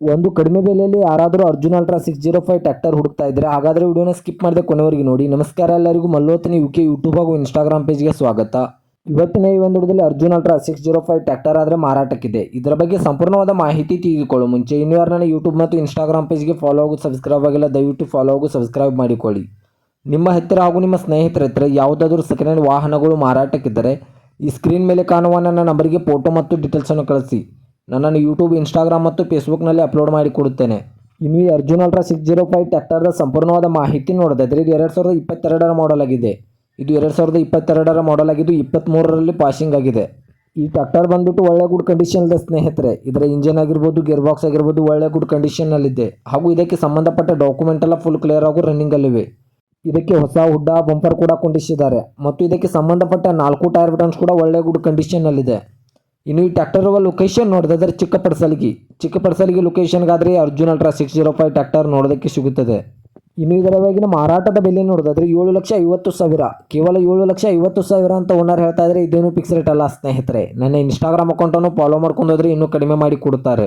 ಒಂದು ಕಡಿಮೆ ಬೆಲೆಯಲ್ಲಿ ಯಾರಾದರೂ ಅರ್ಜುನ್ ಅಲ್ಟ್ರಾ 605 ಟ್ರ್ಯಾಕ್ಟರ್ ಹುಡುಕ್ತಾ ಇದ್ದರೆ ಹಾಗಾದರೆ ವಿಡಿಯೋನ ಸ್ಕಿಪ್ ಮಾಡದೆ ಕೊನೆವರೆಗೆ ನೋಡಿ. ನಮಸ್ಕಾರ ಎಲ್ಲರಿಗೂ, ಮಲ್ಲೋತನಿ ಯುಕೆ ಯೂಟ್ಯೂಬ್ ಹಾಗೂ ಇನ್ಸ್ಟಾಗ್ರಾಮ್ ಪೇಜ್ಗೆ ಸ್ವಾಗತ. ಇವತ್ತಿನ ಈ ಒಂದು ವಿಡಿಯೋದಲ್ಲಿ ಅರ್ಜುನ್ ಅಲ್ಟ್ರಾ 605 ಟ್ರ್ಯಾಕ್ಟರ್ ಆದರೆ ಮಾರಾಟಕ್ಕಿದೆ. ಇದರ ಬಗ್ಗೆ ಸಂಪೂರ್ಣವಾದ ಮಾಹಿತಿ ತಿಳಿದುಕೊಳ್ಳೋ ಮುಂಚೆ ಇನ್ನೂ ಯಾರು ನನ್ನ ಯೂಟ್ಯೂಬ್ ಮತ್ತು ಇನ್ಸ್ಟಾಗ್ರಾಮ್ ಪೇಜ್ಗೆ ಫಾಲೋ ಹಾಗೂ ಸಬ್ಸ್ಕ್ರೈಬ್ ಆಗಿಲ್ಲ, ದಯವಿಟ್ಟು ಫಾಲೋ ಹಾಗೂ ಸಬ್ಸ್ಕ್ರೈಬ್ ಮಾಡಿಕೊಳ್ಳಿ. ನಿಮ್ಮ ಹತ್ತಿರ ಹಾಗೂ ನಿಮ್ಮ ಸ್ನೇಹಿತರ ಹತ್ತಿರ ಯಾವುದಾದ್ರೂ ಸೆಕೆಂಡ್ ಹ್ಯಾಂಡ್ ವಾಹನಗಳು ಮಾರಾಟಕ್ಕಿದ್ದರೆ ಈ ಸ್ಕ್ರೀನ್ ಮೇಲೆ ಕಾಣುವ ನನ್ನ ನಂಬರಿಗೆ ಫೋಟೋ ಮತ್ತು ಡೀಟೇಲ್ಸನ್ನು ಕಳಿಸಿ. ನನ್ನನ್ನು ಯೂಟ್ಯೂಬ್, ಇನ್ಸ್ಟಾಗ್ರಾಮ್ ಮತ್ತು ಫೇಸ್ಬುಕ್ನಲ್ಲಿ ಅಪ್ಲೋಡ್ ಮಾಡಿ ಕೊಡುತ್ತೇನೆ. ಇನ್ನು ಈ ಅರ್ಜುನ್ ಅಲ್ಟ್ರಾ 605 ಟ್ರ್ಯಾಕ್ಟರ್ದ ಸಂಪೂರ್ಣವಾದ ಮಾಹಿತಿ ನೋಡೋದಾದರೆ ಇದು 2022ರ ಮಾಡೆಲ್ ಆಗಿದೆ. ಇದು 2022ರ ಮಾಡೆಲ್ ಆಗಿದ್ದು 23ರಲ್ಲಿ ಪಾಸಿಂಗ್ ಆಗಿದೆ. ಈ ಟ್ರ್ಯಾಕ್ಟರ್ ಬಂದ್ಬಿಟ್ಟು ಒಳ್ಳೆ ಗುಡ್ ಕಂಡೀಷನ್ನಿದೆ ಸ್ನೇಹಿತರೆ. ಇದರ ಇಂಜಿನ್ ಆಗಿರ್ಬೋದು, ಗೇರ್ ಬಾಕ್ಸ್ ಆಗಿರ್ಬೋದು ಒಳ್ಳೆ ಗುಡ್ ಕಂಡೀಷನ್ನಲ್ಲಿದೆ. ಹಾಗೂ ಇದಕ್ಕೆ ಸಂಬಂಧಪಟ್ಟ ಡಾಕ್ಯುಮೆಂಟ್ ಎಲ್ಲ ಫುಲ್ ಕ್ಲಿಯರ್ ಹಾಗೂ ರನ್ನಿಂಗಲ್ಲಿವೆ. ಇದಕ್ಕೆ ಹೊಸ ಹುಡ್ಡ ಬಂಪರ್ ಕೂಡ ಕೊಂಡಿಸಿದ್ದಾರೆ ಮತ್ತು ಇದಕ್ಕೆ ಸಂಬಂಧಪಟ್ಟ 4 ಟೈರ್ ಬಟನ್ಸ್ ಕೂಡ ಒಳ್ಳೆ ಗುಡ್ ಕಂಡೀಷನ್ನಲ್ಲಿದೆ. ಇನ್ನು ಈ ಟ್ರ್ಯಾಕ್ಟರ್ ಇರುವ ಲೊಕೇಶನ್ ನೋಡಿದ್ರೆ ಚಿಕ್ಕಪಡಸಲಗಿ ಲೊಕೇಶನ್ಗಾದರೆ ಅರ್ಜುನ್ ಅಲ್ಟ್ರಾ 605 ಟ್ರ್ಯಾಕ್ಟರ್ ನೋಡೋದಕ್ಕೆ ಸಿಗುತ್ತದೆ. ಇನ್ನು ಇದರ ಇವಾಗಿನ ಮಾರಾಟದ ಬೆಲೆ ನೋಡೋದಾದರೆ 7,50,000, ಕೇವಲ 7,50,000 ಅಂತ ಓನರ್ ಹೇಳ್ತಾ ಇದ್ದಾರೆ. ಇದೇನು ಫಿಕ್ಸ್ ರೇಟ್ ಅಲ್ಲ ಸ್ನೇಹಿತರೆ. ನನ್ನ ಇನ್ಸ್ಟಾಗ್ರಾಮ್ ಅಕೌಂಟನ್ನು ಫಾಲೋ ಮಾಡ್ಕೊಂಡು ಹೋದರೆ ಇನ್ನೂ ಕಡಿಮೆ ಮಾಡಿ ಕೊಡುತ್ತಾರೆ.